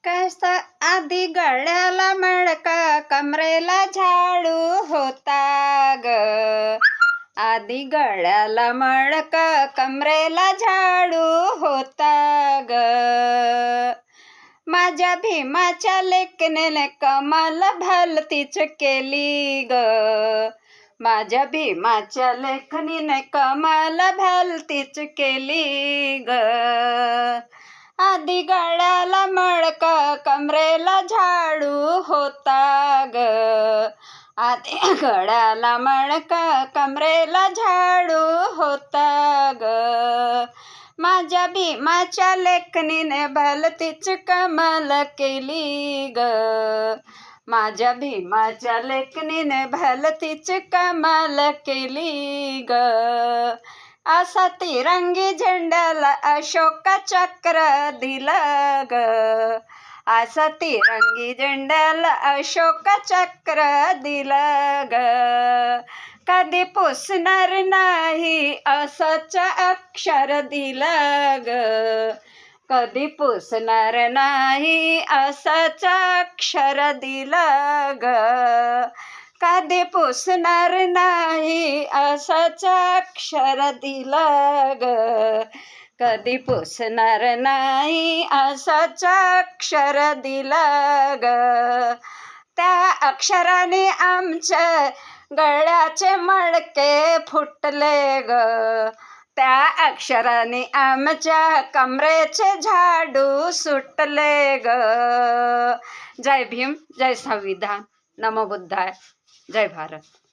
कसा आधी गळ्याला मडका कमरेला झाडू होता ग. आधी गळ्याला मडका कमरेला झाडू होता ग. माझ्या भीमाच्या लेकनेने कमाल भलतीच केली ग. माझ्या भीमाच्या लेखनीने कमाल भलतीच केली ग. आधी गळ्याला मडका कमरेला झाडू होता ग. आधी गळ्याला मडका कमरेला झाडू होता ग. माझ्या भीमाच्या लेखनीने भलतीच कमाल केली ग. माझ्या भीमाच्या लेखनीने भलतीच कमाल केली ग. असा तिरंगी झेंड्याला अशोक चक्र दिला ग. असा तिरंगी झेंड्याला अशोक चक्र दिला ग. कधी पुसणार नाही असंच अक्षर दिलं ग. कधी पुसणार नाही असंच अक्षर दिलं ग. कधी पुसणार नाही असंच अक्षर दिलं ग. कधी पुसणार नाही असंच अक्षर दिलं ग. त्या अक्षराने आमच्या गळ्याचे मडके फुटले ग. त्या अक्षराने आमच्या कमरेचे झाडू सुटले ग. जय भीम, जय संविधान, नमो बुद्धाय, जय भारत.